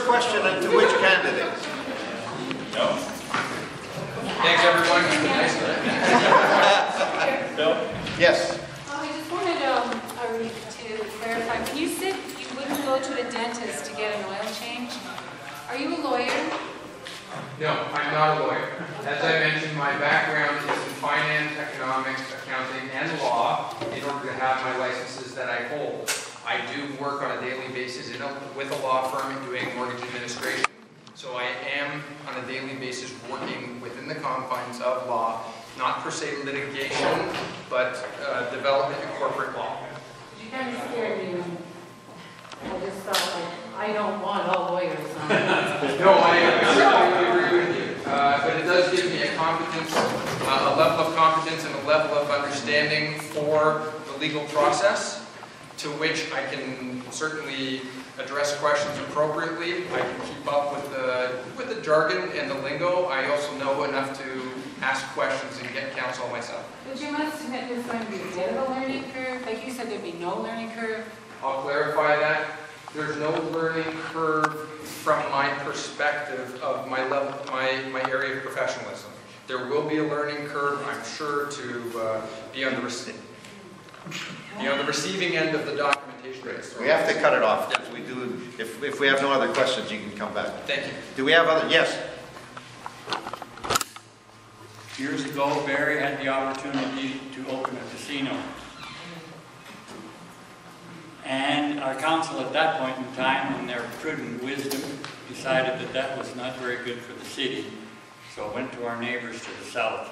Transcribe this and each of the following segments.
question and to which candidate? No. Thanks, everyone. Bill? Yes. I just wanted to clarify. When you said you wouldn't go to a dentist to get an oil change, are you a lawyer? No, I'm not a lawyer. As I mentioned, my background is in finance, economics, accounting, and law in order to have my licenses that I hold. I do work on a daily basis with a law firm doing mortgage administration. So I am on a daily basis working within the confines of law, not per se litigation, but development and corporate law. You kind of scared me when I just felt like I don't want all lawyers on it. No, I certainly agree with you. But it does give me a competence, a level of competence and a level of understanding for the legal process, to which I can certainly address questions appropriately. I can keep up with the jargon and the lingo. I also know enough to ask questions and get counsel myself. But you must admit there's going to be a bit of a learning curve. Like you said, there'd be no learning curve. I'll clarify that. There's no learning curve from my perspective of my level, my area of professionalism. There will be a learning curve, I'm sure, to be on the receiving end of the documentation. We have to cut it off. If we do, if we have no other questions, you can come back. Thank you. Do we have other? Yes. Years ago, Barrie had the opportunity to open a casino. And our council at that point in time, in their prudent wisdom, decided that that was not very good for the city. So it went to our neighbors to the south.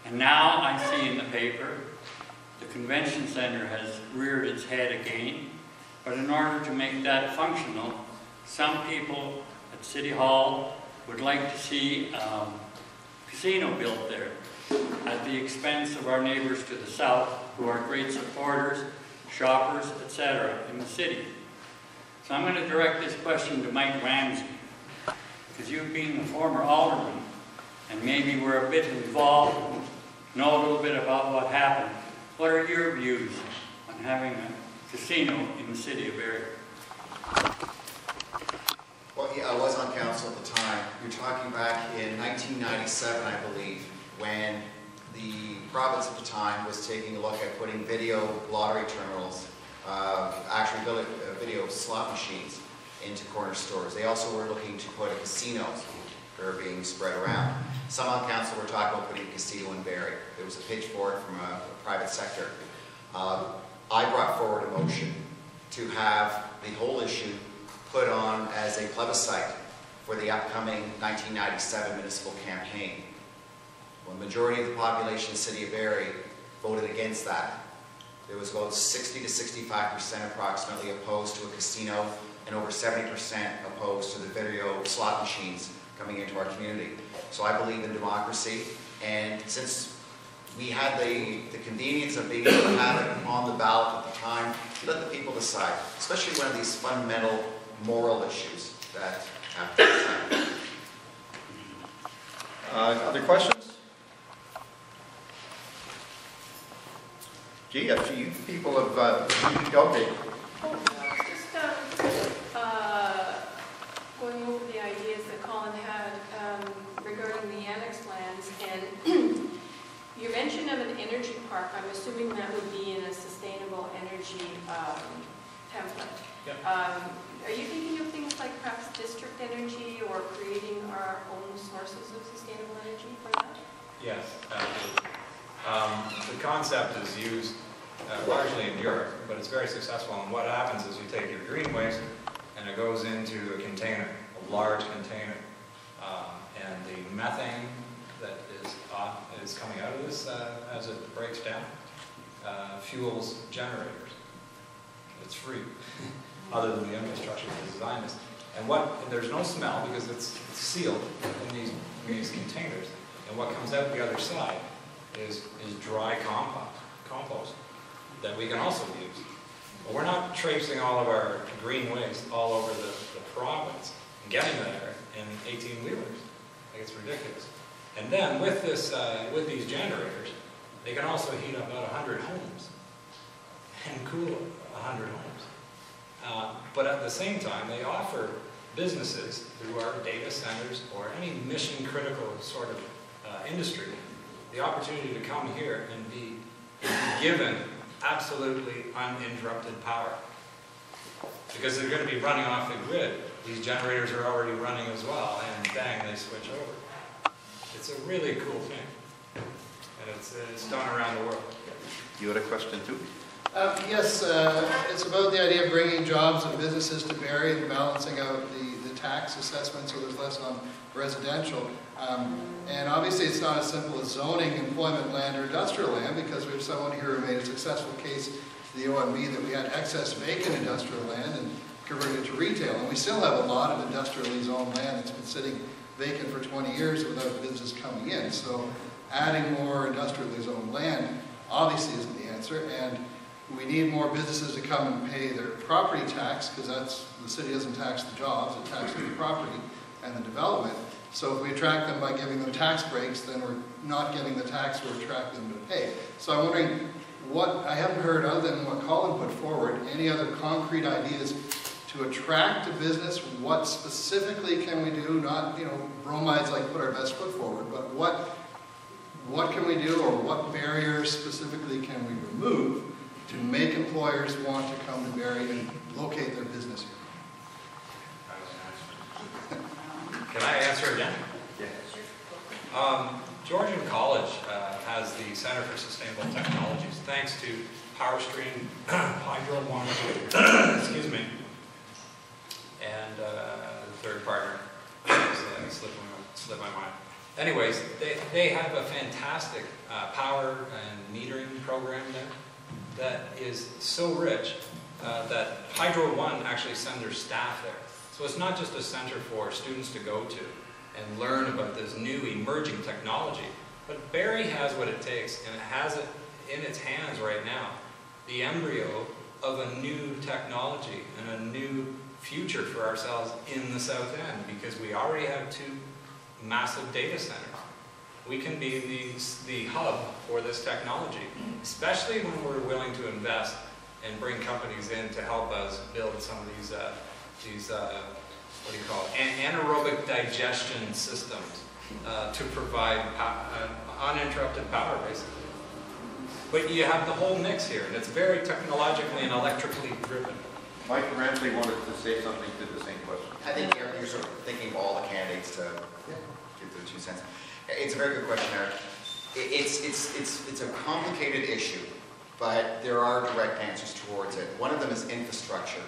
And now I see in the paper, the convention center has reared its head again. But in order to make that functional, some people at City Hall would like to see a casino built there at the expense of our neighbors to the south, who are great supporters, shoppers, etc. in the city. So I'm going to direct this question to Mike Ramsey, because you being a former alderman, and maybe we're a bit involved, know a little bit about what happened. What are your views on having a casino in the city of Barrie? Well, yeah, I was on council at the time. You're talking back in 1997, I believe, when the province at the time was taking a look at putting video lottery terminals, actually video slot machines into corner stores. They also were looking to put a casino that are being spread around. Some on council were talking about putting a casino in Barrie. There was a pitch for it from a private sector. I brought forward a motion to have the whole issue put on as a plebiscite for the upcoming 1997 municipal campaign. Well, the majority of the population in the city of Barrie voted against that. There was about 60 to 65% approximately opposed to a casino, and over 70% opposed to the video slot machines coming into our community. So I believe in democracy, and since we had the convenience of being able to have it on the ballot at the time, let the people decide, especially one of these fundamental moral issues that have to decide. Other questions? Gee, a few people have okay. Just going over the ideas that Colin had regarding the annex plans, and your mention of an energy park, I'm assuming that would be in a sustainable energy template. Yep. Are you thinking of things like perhaps district energy or creating our own sources of sustainable energy for that? Yes, absolutely. The concept is used largely in Europe, but it's very successful. And what happens is you take your green waste and it goes into a container, a large container, and the methane that is coming out of this as it breaks down fuels generators. It's free, other than the infrastructure to design this. And there's no smell because it's sealed in these containers. And what comes out the other side is dry compost that we can also use. But we're not traipsing all of our green waste all over the province and getting there in 18-wheelers. Like, it's ridiculous. And then with with these generators, they can also heat up about 100 homes and cool 100 homes. But at the same time, they offer businesses who are data centers or any mission critical sort of industry the opportunity to come here and be given absolutely uninterrupted power. Because they're going to be running off the grid. These generators are already running as well, and bang, they switch over. It's a really cool thing. And it's done around the world. You had a question too? Yes, it's about the idea of bringing jobs and businesses to Barrie and balancing out the tax assessment so there's less on residential. And obviously it's not as simple as zoning employment land or industrial land, because we have someone here who made a successful case to the OMB that we had excess vacant industrial land and converted it to retail. And we still have a lot of industrially zoned land that's been sitting vacant for 20 years without business coming in. So adding more industrially zoned land obviously isn't the answer. And we need more businesses to come and pay their property tax, because the city doesn't tax the jobs, it taxes the property and the development. So if we attract them by giving them tax breaks, then we're not giving the tax, we're attracting them to pay. So I'm wondering, what I haven't heard other than what Colin put forward, any other concrete ideas to attract a business? What specifically can we do? Not, bromides like put our best foot forward, but what can we do, or what barriers specifically can we remove to make employers want to come to Barrie and locate their business here? Can I answer again? Yeah. Georgian College has the Center for Sustainable Technologies, thanks to PowerStream, Hydro One, excuse me, and the third partner, slipped my mind. Anyways, they have a fantastic power and metering program there that is so rich that Hydro One actually send their staff there. So it's not just a center for students to go to and learn about this new emerging technology, but Barrie has what it takes, and it has it in its hands right now, the embryo of a new technology and a new future for ourselves in the South End, because we already have 2 massive data centers. We can be the hub for this technology, especially when we're willing to invest and bring companies in to help us build some of these what do you call it, anaerobic digestion systems to provide uninterrupted power, basically. But you have the whole mix here, and it's very technologically and electrically driven. Mike Ramsey wanted to say something to the same question. I think you're sort of thinking of all the candidates to give their 2 cents. It's a very good question, Eric. It's a complicated issue, but there are direct answers towards it. One of them is infrastructure.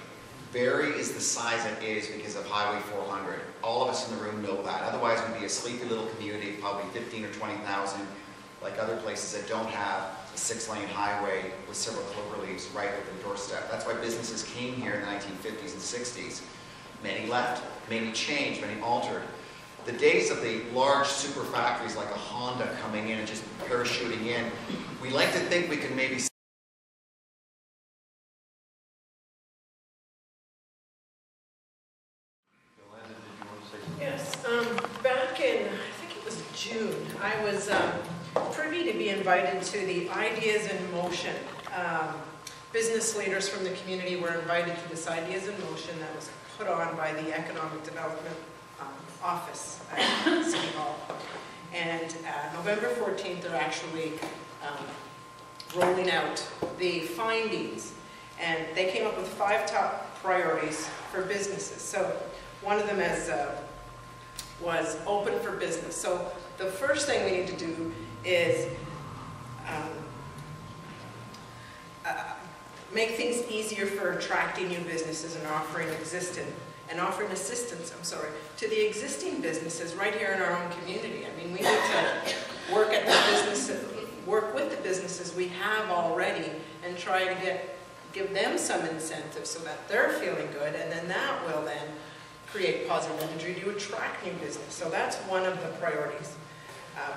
Barrie is the size it is because of Highway 400. All of us in the room know that. Otherwise, we'd be a sleepy little community, probably 15 or 20,000, like other places that don't have a 6-lane highway with several clover leaves right at their doorstep. That's why businesses came here in the 1950s and 60s. Many left, many changed, many altered. The days of the large super factories like a Honda coming in and just parachuting in, we like to think we can maybe Yes, back in, I think it was June, I was privy to be invited to the Ideas in Motion. Business leaders from the community were invited to this Ideas in Motion that was put on by the Economic Development Office at City Hall. And November 14th, they're actually rolling out the findings. And they came up with 5 top priorities for businesses. So one of them was open for business. So the first thing we need to do is make things easier for attracting new businesses and offering assistance to the existing businesses right here in our own community. I mean, we need to work with the businesses we have already and try to give them some incentive so that they're feeling good, and then that will then create positive energy to attract new business. So that's one of the priorities.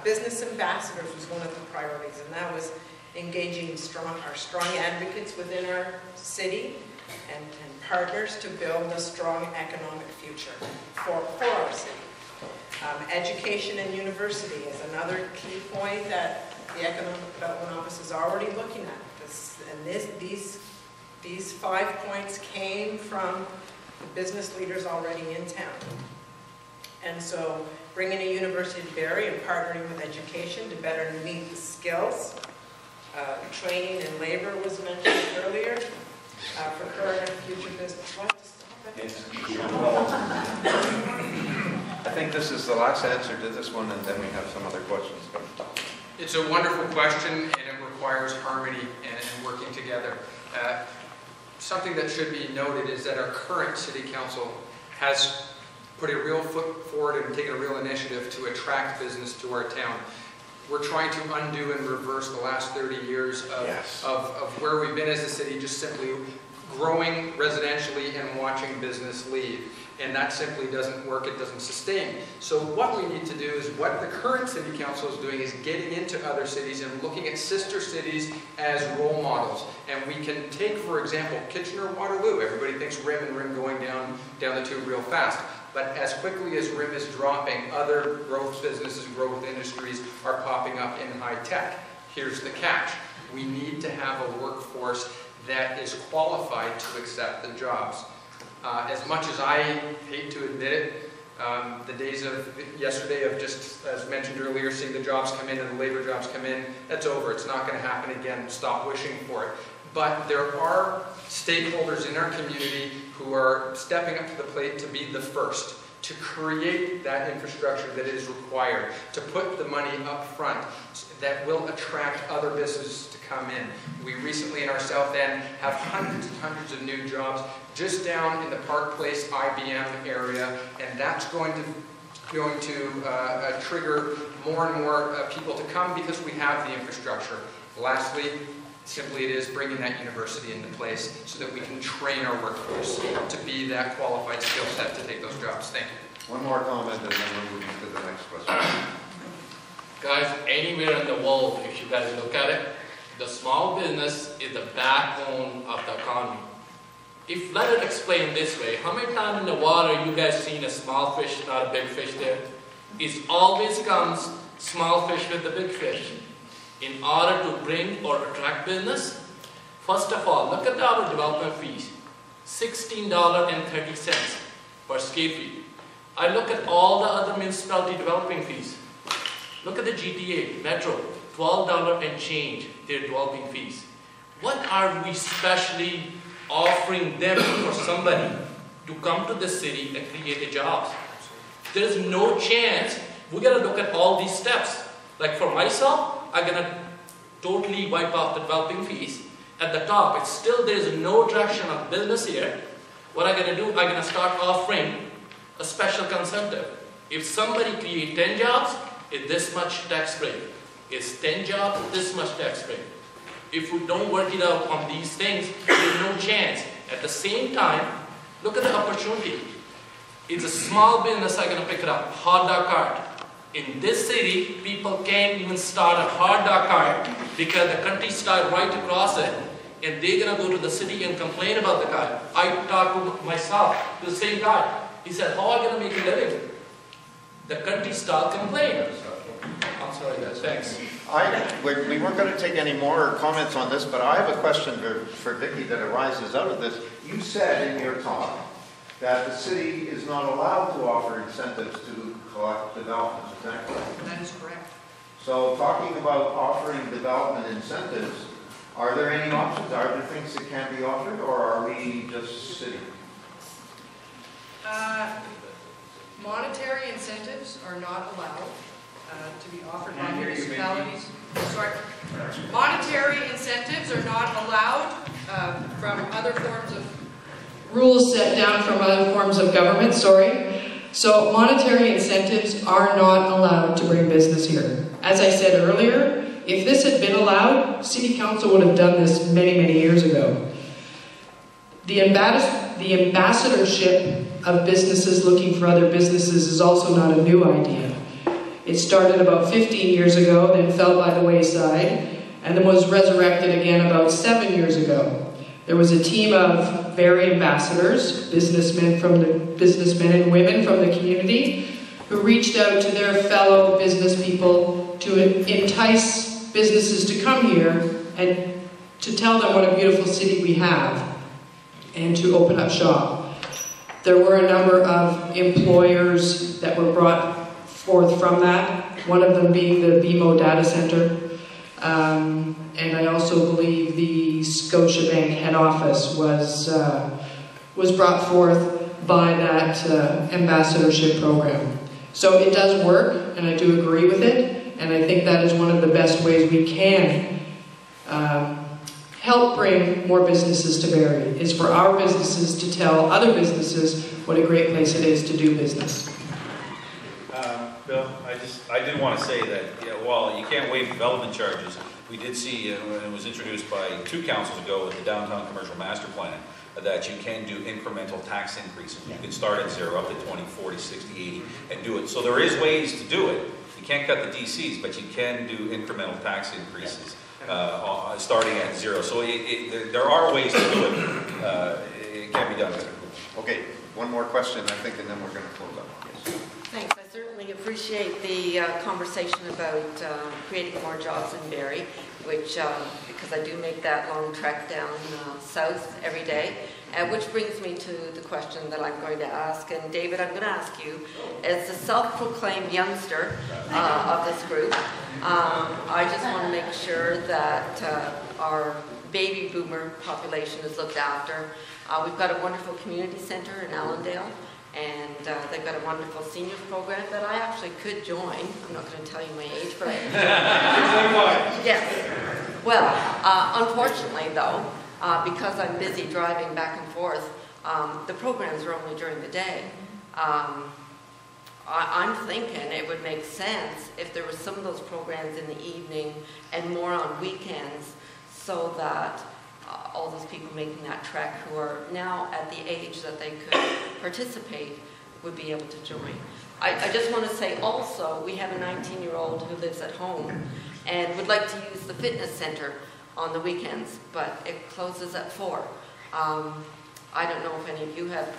Business ambassadors was one of the priorities, and that was engaging our strong advocates within our city and partners to build a strong economic future for our city. Education and university is another key point that the Economic Development Office is already looking at. These 5 points came from business leaders already in town. And so bringing a university to Barrie and partnering with education to better meet the skills. Training and labor was mentioned earlier for current and future business. Do I have to stop it? I think this is the last answer to this one, and then we have some other questions. It's a wonderful question, and it requires harmony and working together. Something that should be noted is that our current city council has put a real foot forward and taken a real initiative to attract business to our town. We're trying to undo and reverse the last 30 years of where we've been as a city, just simply growing residentially and watching business leave. And that simply doesn't work, it doesn't sustain. So what we need to do is, what the current city council is doing is getting into other cities and looking at sister cities as role models. And we can take, for example, Kitchener-Waterloo. Everybody thinks RIM and RIM going down the tube real fast. But as quickly as RIM is dropping, other growth businesses, growth industries are popping up in high tech. Here's the catch. We need to have a workforce that is qualified to accept the jobs. As much as I hate to admit it, the days of yesterday of just, as mentioned earlier, seeing the jobs come in and the labor jobs come in, that's over. It's not going to happen again. Stop wishing for it. But there are stakeholders in our community who are stepping up to the plate to be the first, to create that infrastructure that is required, to put the money up front that will attract other businesses to come in. We recently in our South End have hundreds and hundreds of new jobs just down in the Park Place IBM area, and that's going to trigger more and more people to come because we have the infrastructure. Lastly, simply it is bringing that university into place so that we can train our workforce to be that qualified skill set to take those jobs. Thank you. One more comment and then we'll move to the next question. Guys, anywhere in the world, if you guys look at it, the small business is the backbone of the economy. Let it explain this way. How many times in the water you guys seen a small fish, not a big fish there? It always comes small fish with the big fish. In order to bring or attract business, first of all, look at our development fees. $16.30 per square feet. I look at all the other municipality developing fees. Look at the GTA, Metro, $12 and change their developing fees. What are we specially offering them for somebody to come to the city and create a job? There's no chance. We gotta look at all these steps. Like for myself, I'm gonna totally wipe off the developing fees. At the top, it's still there's no traction of business here. What I'm gonna do, I'm gonna start offering a special incentive. If somebody create 10 jobs, it's this much tax break. It's 10 jobs, this much tax break. If we don't work it out on these things, there's no chance. At the same time, look at the opportunity. It's a small business I'm gonna pick it up, hot dog cart. In this city, people can't even start a hot dog cart because the country started right across it, and they're gonna go to the city and complain about the guy. I talked to myself, to the same guy. He said, how am I gonna make a living? The country started complaining. I'm sorry guys, thanks. We weren't going to take any more comments on this, but I have a question for Vicki that arises out of this. You said in your talk that the city is not allowed to offer incentives to collect development. Is that correct? That is correct. So talking about offering development incentives, are there any options? Are there things that can be offered, or are we just sitting? Monetary incentives are not allowed to be offered by municipalities. Sorry. Monetary incentives are not allowed from other forms of rules set down from other forms of government, So monetary incentives are not allowed to bring business here. As I said earlier, if this had been allowed, City Council would have done this many, many years ago. The ambassadorship of businesses looking for other businesses is also not a new idea. It started about 15 years ago, then fell by the wayside, and then was resurrected again about 7 years ago. There was a team of Barrie ambassadors, businessmen and women from the community, who reached out to their fellow business people to entice businesses to come here and to tell them what a beautiful city we have and to open up shop. There were a number of employers that were brought forth from that, one of them being the BMO Data Center. And I also believe the Scotiabank head office was brought forth by that ambassadorship program. So it does work, and I do agree with it, and I think that is one of the best ways we can help bring more businesses to Barrie, is for our businesses to tell other businesses what a great place it is to do business. Bill, I did want to say that, while you can't waive development charges, we did see, and it was introduced by 2 councils ago with the Downtown Commercial Master Plan, that you can do incremental tax increases. You can start at 0 up to 20, 40, 60, 80, and do it. So there is ways to do it. You can't cut the DCs, but you can do incremental tax increases starting at 0. So there are ways to do it. It can be done. Okay, one more question, I think, and then we're going to close up. Yes. Thanks. I certainly appreciate the conversation about creating more jobs in Barrie, which, because I do make that long trek down south every day, which brings me to the question that I'm going to ask. And David, I'm going to ask you, as the self-proclaimed youngster of this group, I just want to make sure that our baby boomer population is looked after. We've got a wonderful community center in Allandale, and they've got a wonderful seniors program that I actually could join. I'm not going to tell you my age, but I yes. Well, unfortunately though, because I'm busy driving back and forth, the programs are only during the day. I'm thinking it would make sense if there was some of those programs in the evening and more on weekends, so that all those people making that trek who are now at the age that they could participate would be able to join. I just want to say also, we have a 19-year-old who lives at home and would like to use the fitness center on the weekends, but it closes at 4. I don't know if any of you have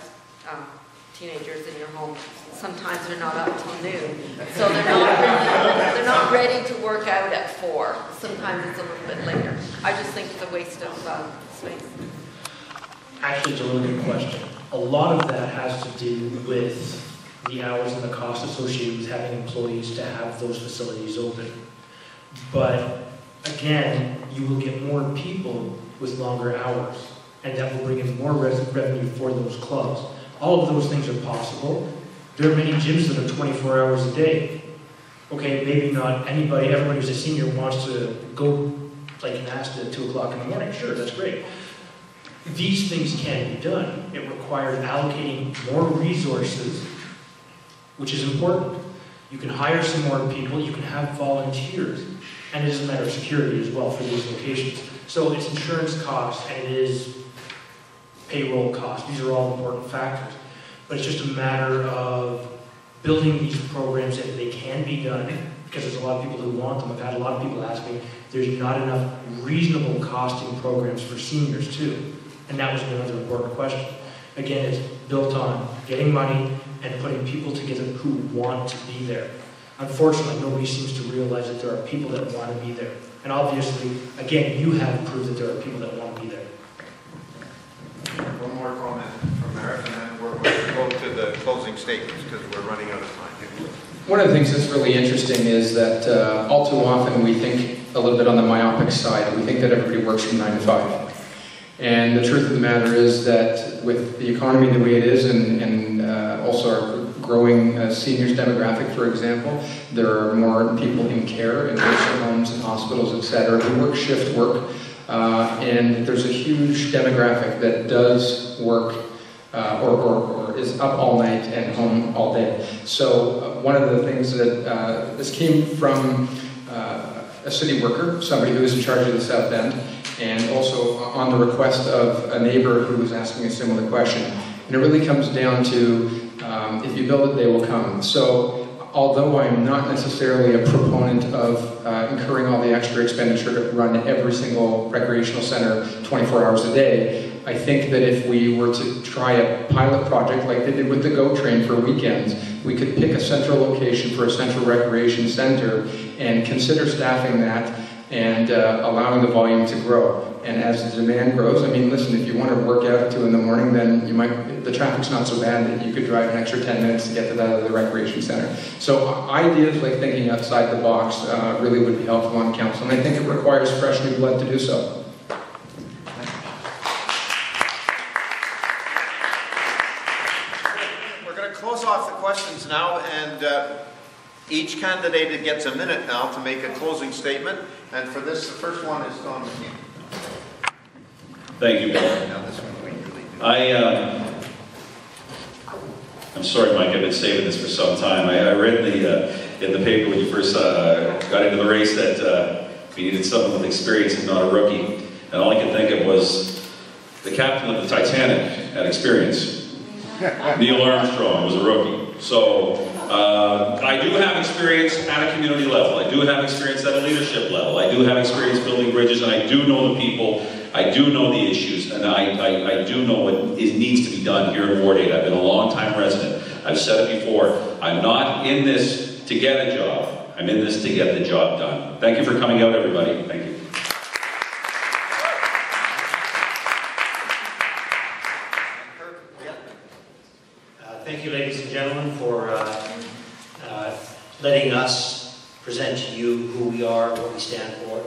teenagers in your home. Sometimes they're not up till noon, so they're not ready to work out at 4. Sometimes it's a little bit later. I just think it's a waste of space. Actually, it's a really good question. A lot of that has to do with the hours and the cost associated with having employees to have those facilities open. But again, you will get more people with longer hours, and that will bring in more revenue for those clubs. All of those things are possible. There are many gyms that are 24 hours a day. Okay, maybe not everybody who's a senior wants to go play gymnastics at 2 o'clock in the morning. Sure, that's great. These things can be done. It requires allocating more resources, which is important. You can hire some more people, you can have volunteers, and it is a matter of security as well for these locations. So it's insurance costs and it is payroll costs. These are all important factors. But it's just a matter of building these programs if they can be done, because there's a lot of people who want them. I've had a lot of people ask me, there's not enough reasonable costing programs for seniors too. And that was another important question. Again, it's built on getting money and putting people together who want to be there. Unfortunately, nobody seems to realize that there are people that want to be there. And obviously, again, you have proved that there are people that want to be there. One more comment from Eric, and then we're going to go to the closing statements because we're running out of time. One of the things that's really interesting is that all too often we think a little bit on the myopic side. We think that everybody works from 9 to 5. And the truth of the matter is that with the economy the way it is, and also our growing seniors demographic, for example, there are more people in care in nursing homes and hospitals, etc., who work shift work. And there's a huge demographic that does work or is up all night and home all day. So one of the things that this came from a city worker, somebody who is in charge of the South End, and also on the request of a neighbor who was asking a similar question. And it really comes down to, if you build it, they will come. So although I'm not necessarily a proponent of incurring all the extra expenditure to run every single recreational center 24 hours a day, I think that if we were to try a pilot project like they did with the GO Train for weekends, we could pick a central location for a central recreation center and consider staffing that and allowing the volume to grow. And as the demand grows, I mean, listen, if you want to work out at 2 in the morning, then you might, the traffic's not so bad that you could drive an extra 10 minutes to get to the recreation center. So ideas like thinking outside the box really would be helpful on council, and I think it requires fresh new blood to do so. We're going to close off the questions now, and each candidate gets a minute now to make a closing statement. And for this, the first one is Don McKean. Thank you, Bill. Now this one we really do. I'm sorry, Mike, I've been saving this for some time. I read in the paper when you first got into the race that we needed someone with experience and not a rookie. And all I could think of was the captain of the Titanic had experience. Neil Armstrong was a rookie. So I do have experience at a community level. I do have experience at a leadership level. I do have experience building bridges, and I do know the people. I do know the issues, and I do know what needs to be done here in Ward 8. I've been a long-time resident. I've said it before. I'm not in this to get a job. I'm in this to get the job done. Thank you for coming out, everybody. Thank you. Thank you, ladies and gentlemen, for letting us present to you who we are, what we stand for.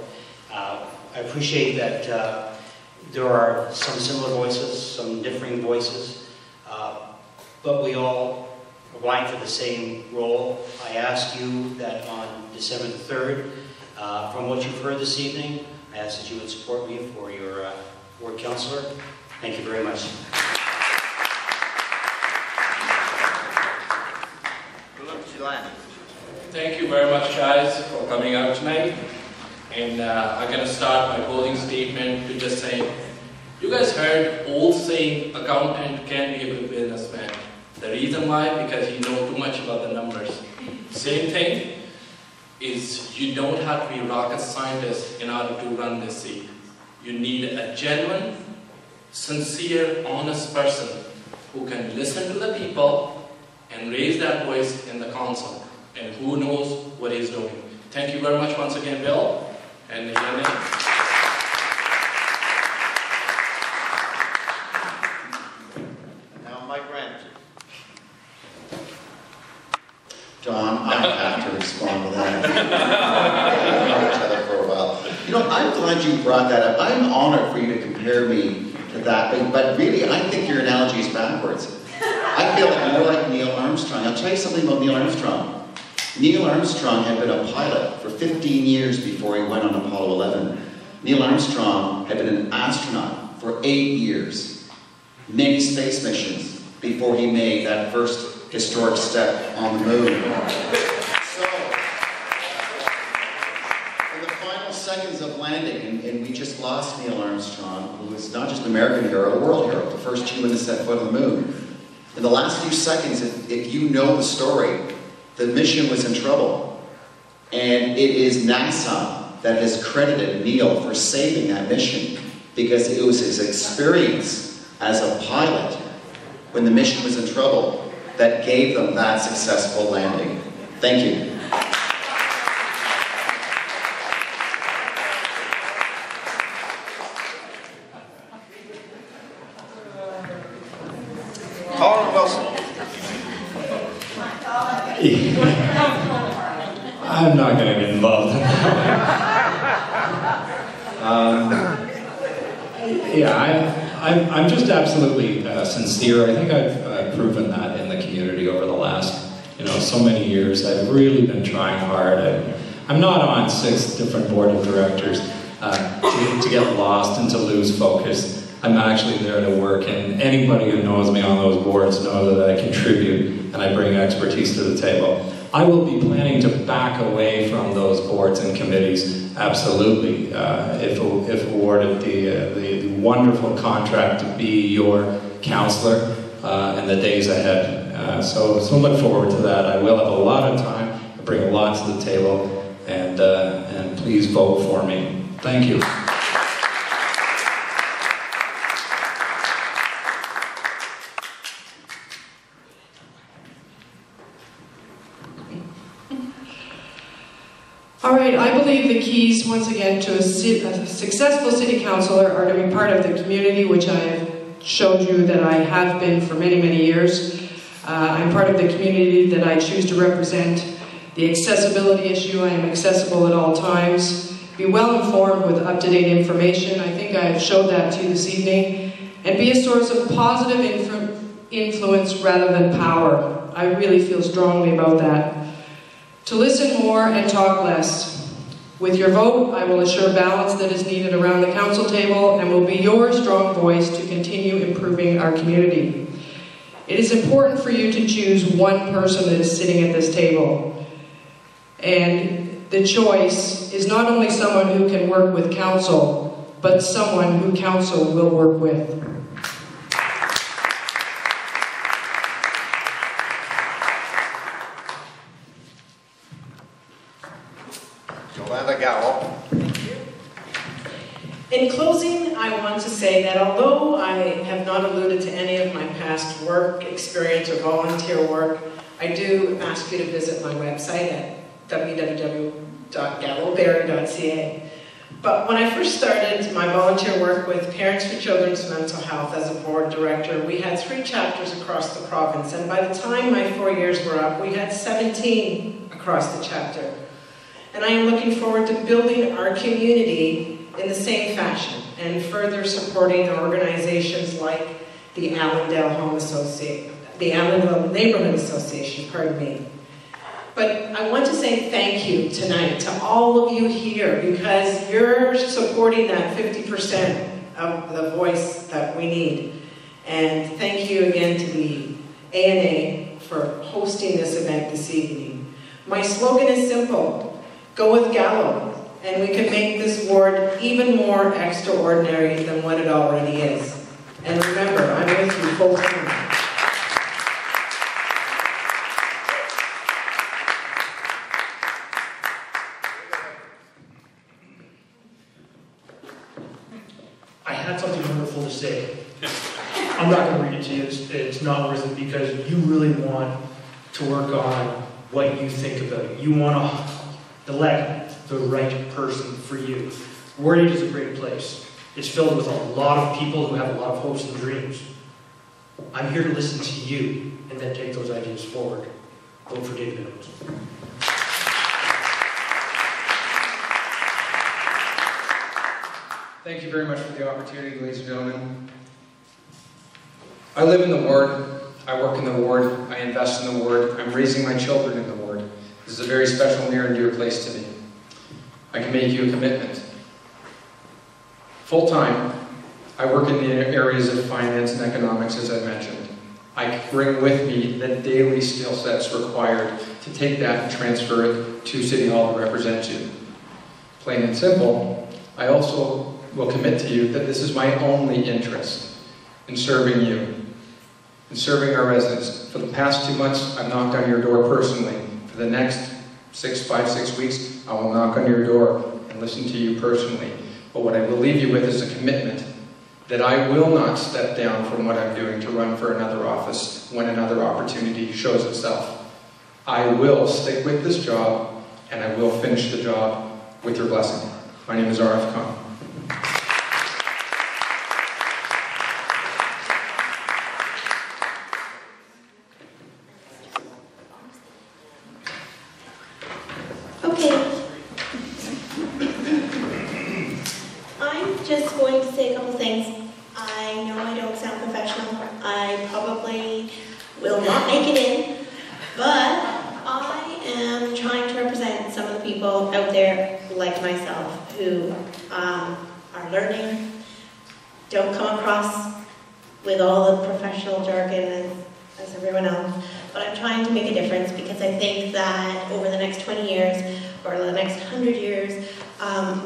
I appreciate that there are some similar voices, some differing voices, but we all are vying for the same role. I ask you that on December the 3rd, from what you've heard this evening, I ask that you would support me for your ward councillor. Thank you very much. Thank you very much, guys, for coming out tonight. And I'm going to start my closing statement with just saying, you guys heard old saying, accountant can't be a good businessman. The reason why, because you know too much about the numbers. Same thing is you don't have to be a rocket scientist in order to run this seat. You need a genuine, sincere, honest person who can listen to the people and raise that voice in the council. And who knows what he's doing. Thank you very much once again, Bill. And again, now Mike Ramsey. John, I have to respond to that. We've known each other for a while. You know, I'm glad you brought that up. I'm honored for you to compare me to that, but really, I think your analogy is backwards. I feel like more like Neil Armstrong. I'll tell you something about Neil Armstrong. Neil Armstrong had been a pilot for 15 years before he went on Apollo 11. Neil Armstrong had been an astronaut for 8 years. Many space missions before he made that first historic step on the moon. So, in the final seconds of landing, and we just lost Neil Armstrong, who was not just an American hero, a world hero, the first human to set foot on the moon. In the last few seconds, if you know the story, the mission was in trouble. And it is NASA that has credited Neil for saving that mission because it was his experience as a pilot when the mission was in trouble that gave them that successful landing. Thank you. Colin Wilson. I'm not going to get involved in that. I'm just absolutely sincere. I think I've proven that in the community over the last, so many years. I've really been trying hard. I'm not on 6 different board of directors to get lost and to lose focus. I'm actually there to work, and anybody who knows me on those boards knows that I contribute and I bring expertise to the table. I will be planning to back away from those boards and committees, absolutely, if awarded the wonderful contract to be your councillor in the days ahead. So look forward to that. I will have a lot of time. I bring a lot to the table, and please vote for me. Thank you. All right, I believe the keys, once again, to a successful city councillor are to be part of the community, which I have showed you that I have been for many, many years. I'm part of the community that I choose to represent. The accessibility issue, I am accessible at all times. Be well informed with up-to-date information. I think I have showed that to you this evening. And be a source of positive influence rather than power. I really feel strongly about that. To listen more and talk less. With your vote, I will assure balance that is needed around the council table and will be your strong voice to continue improving our community. It is important for you to choose one person that is sitting at this table. And the choice is not only someone who can work with council, but someone who council will work with. In closing, I want to say that although I have not alluded to any of my past work experience or volunteer work, I do ask you to visit my website at www.gallobarrie.ca. But when I first started my volunteer work with Parents for Children's Mental Health as a board director, we had 3 chapters across the province, and by the time my 4 years were up, we had 17 across the chapter. And I am looking forward to building our community in the same fashion and further supporting organizations like the Allandale Neighbourhood Association, pardon me. But I want to say thank you tonight to all of you here because you're supporting that 50% of the voice that we need. And thank you again to the ANA for hosting this event this evening. My slogan is simple: go with Gallo, and we can make this ward even more extraordinary than what it already is. And remember, I'm with you full time. I had something wonderful to say. I'm not going to read it to you. It's not worth it because you really want to work on what you think about it. You want to elect the right person for you. Wordy is a great place. It's filled with a lot of people who have a lot of hopes and dreams. I'm here to listen to you and then take those ideas forward. Vote for David Owens. Thank you very much for the opportunity, ladies and gentlemen. I live in the ward, I work in the ward, I invest in the ward, I'm raising my children in the ward. This is a very special, near and dear place to me. I can make you a commitment. Full-time, I work in the areas of finance and economics, as I mentioned. I bring with me the daily skill sets required to take that and transfer it to City Hall to represent you. Plain and simple, I also will commit to you that this is my only interest in serving you, in serving our residents. For the past 2 months, I've knocked on your door personally. For the next 6 weeks, I will knock on your door and listen to you personally. But what I will leave you with is a commitment that I will not step down from what I'm doing to run for another office when another opportunity shows itself. I will stick with this job, and I will finish the job with your blessing. My name is R.F. Khan. Okay. I'm just going to say a couple things. I know I don't sound professional. I probably will not make it in, but I am trying to represent some of the people out there like myself who are learning, don't come across with all the professional jargon as everyone else, but I'm trying to make a difference because I think that over the next 20 years or the next 100 years,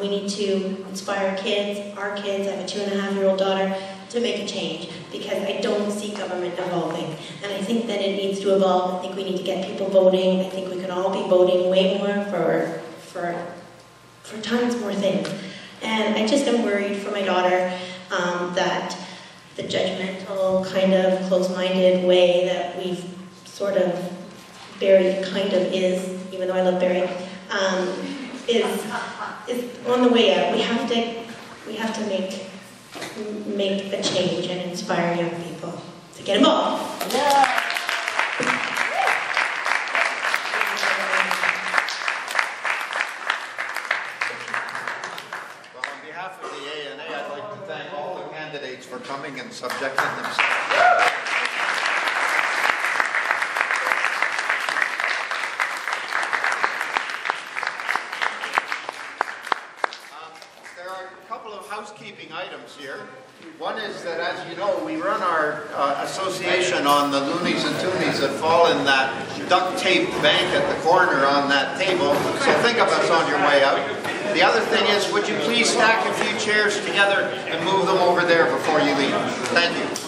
we need to inspire kids, our kids, I have a 2.5-year-old daughter, to make a change because I don't see government evolving. And I think that it needs to evolve. I think we need to get people voting. I think we can all be voting way more for tons more things. And I just am worried for my daughter that the judgmental, kind of close-minded way that we've sort of, Barrie kind of is, even though I love Barrie, is on the way out. We have to make a change and inspire young people to get involved. Yeah. Well, on behalf of the ANA, I'd like to thank all the candidates for coming and subjecting themselves. Housekeeping items here. One is that, as you know, we run our association on the loonies and toonies that fall in that duct tape bank at the corner on that table. So think of us on your way out. The other thing is, would you please stack a few chairs together and move them over there before you leave? Thank you.